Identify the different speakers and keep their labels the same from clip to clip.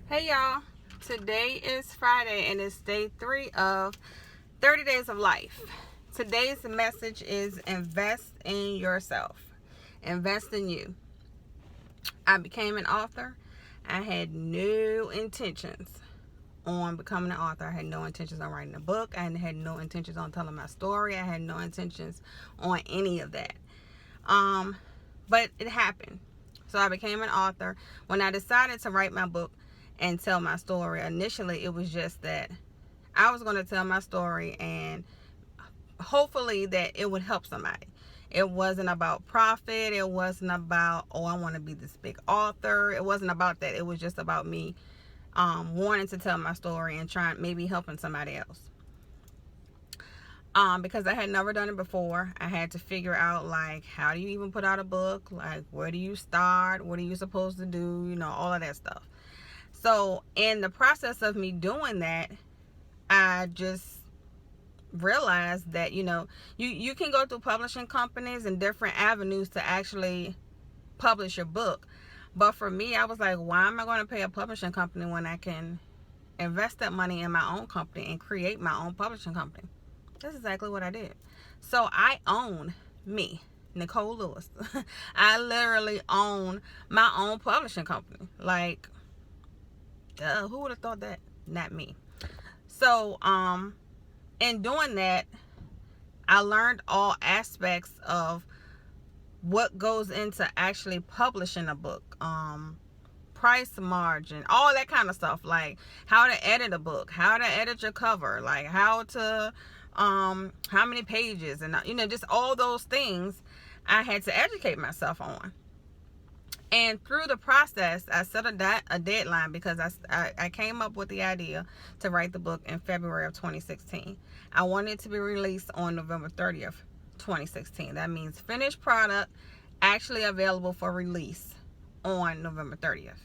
Speaker 1: Hey y'all, today is Friday and it's day 3 of 30 Days of Life. Today's message is invest in yourself. Invest in you. I became an author. I had no intentions on becoming an author. I had no intentions on writing a book. I had no intentions on telling my story. I had no intentions on any of that. But it happened. So I became an author. When I decided to write my book and tell my story, initially it was just that I was going to tell my story and hopefully that it would help somebody. It wasn't about profit. It wasn't about, oh, I want to be this big author. It wasn't about that. It was just about me wanting to tell my story and trying, maybe helping somebody else. Because I had never done it before. I had to figure out, like, how do you even put out a book? Like, where do you start? What are you supposed to do? You know, all of that stuff. So in the process of me doing that, I just realized that, you can go through publishing companies and different avenues to actually publish your book. But for me, I was like, why am I going to pay a publishing company when I can invest that money in my own company and create my own publishing company? That's exactly what I did. So I own me, Nicole Lewis. I literally own my own publishing company. Like, who would have thought that? Not me. So, in doing that, I learned all aspects of what goes into actually publishing a book. Price margin, all that kind of stuff, like how to edit a book, how to edit your cover, like how to how many pages, and just all those things I had to educate myself on. And through the process, I set a deadline because I came up with the idea to write the book in February of 2016. I wanted it to be released on November 30th, 2016. That means finished product actually available for release on November 30th.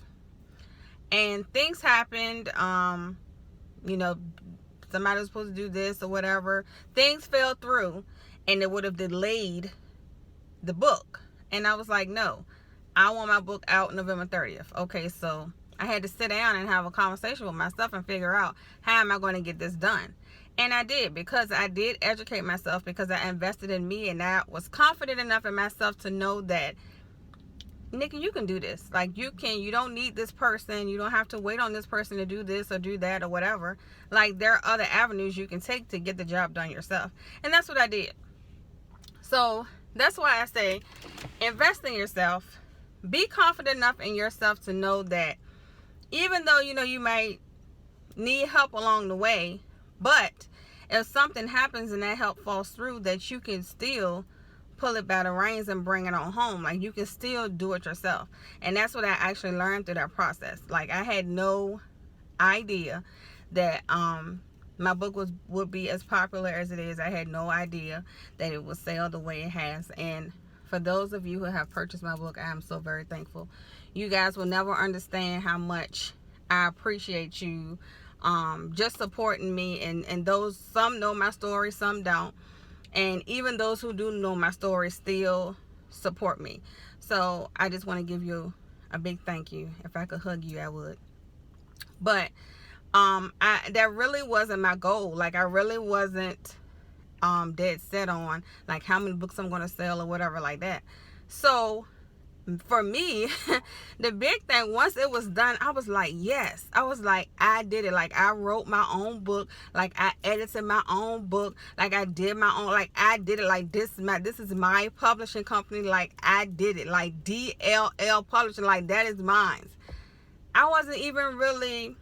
Speaker 1: And things happened, somebody was supposed to do this or whatever. Things fell through and it would have delayed the book. And I was like, no, I want my book out November 30th. Okay, so I had to sit down and have a conversation with myself and figure out how am I going to get this done. And I did, because I did educate myself, because I invested in me and I was confident enough in myself to know that, Nikki, you can do this. Like, you don't need this person. You don't have to wait on this person to do this or do that or whatever. Like, there are other avenues you can take to get the job done yourself. And that's what I did. So that's why I say invest in yourself. Be confident enough in yourself to know that even though, you might need help along the way, but if something happens and that help falls through, that you can still pull it by the reins and bring it on home. Like, you can still do it yourself. And that's what I actually learned through that process. Like, I had no idea that my book would be as popular as it is. I had no idea that it would sell the way it has. And for those of you who have purchased my book, I am so very thankful. You guys will never understand how much I appreciate you just supporting me. And those, some know my story, some don't. And even those who do know my story still support me. So I just want to give you a big thank you. If I could hug you, I would. But that really wasn't my goal. Like, I really wasn't dead set on like how many books I'm going to sell or whatever like that. So for me, the big thing, once it was done, I was like, yes. I was like, I did it. Like, I wrote my own book. Like, I edited my own book. Like, I did my own, like, I did it. Like, this is my publishing company. Like, I did it. Like, DLL Publishing, like, that is mine. I wasn't even really,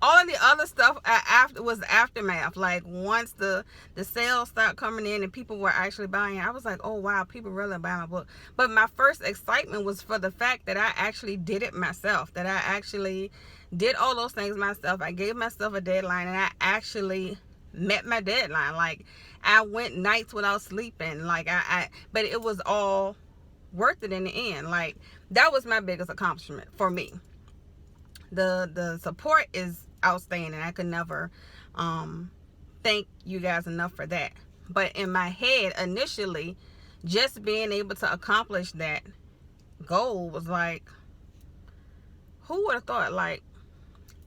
Speaker 1: all of the other stuff after was aftermath. Like, once the sales start coming in and people were actually buying, I was like, oh wow, people really buy my book. But my first excitement was for the fact that I actually did it myself, that I actually did all those things myself. I gave myself a deadline and I actually met my deadline. Like, I went nights without sleeping. Like, but it was all worth it in the end. Like, that was my biggest accomplishment for me. The support is outstanding. I could never thank you guys enough for that. But in my head, initially, just being able to accomplish that goal was like, who would have thought? Like,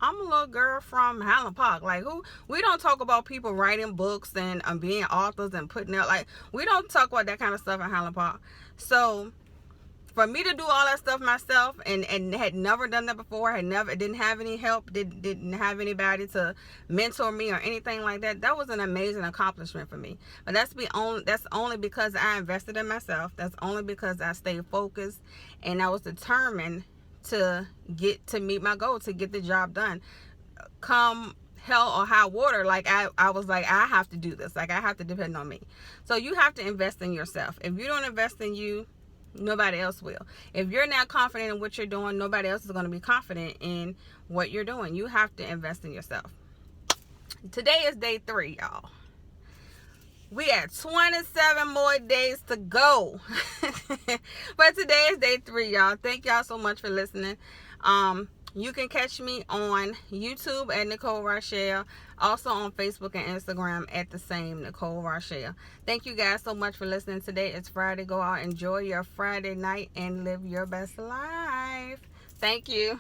Speaker 1: I'm a little girl from Highland Park. Like, we don't talk about people writing books and being authors and putting out, like, we don't talk about that kind of stuff in Highland Park. So for me to do all that stuff myself, and had never done that before, didn't have any help, didn't have anybody to mentor me or anything like that, that was an amazing accomplishment for me. But that's only because I invested in myself. That's only because I stayed focused and I was determined to meet my goal, to get the job done, come hell or high water. Like, I was like, I have to do this. Like, I have to depend on me. So you have to invest in yourself. If you don't invest in you, nobody else will. If you're not confident in what you're doing, nobody else is going to be confident in what you're doing. You have to invest in yourself. Today is day 3, y'all. We have 27 more days to go. But today is day 3, y'all. Thank y'all so much for listening. You can catch me on YouTube at Nicole Roshelle. Also on Facebook and Instagram at the same Nicole Roshelle. Thank you guys so much for listening. Today is Friday. Go out, enjoy your Friday night, and live your best life. Thank you.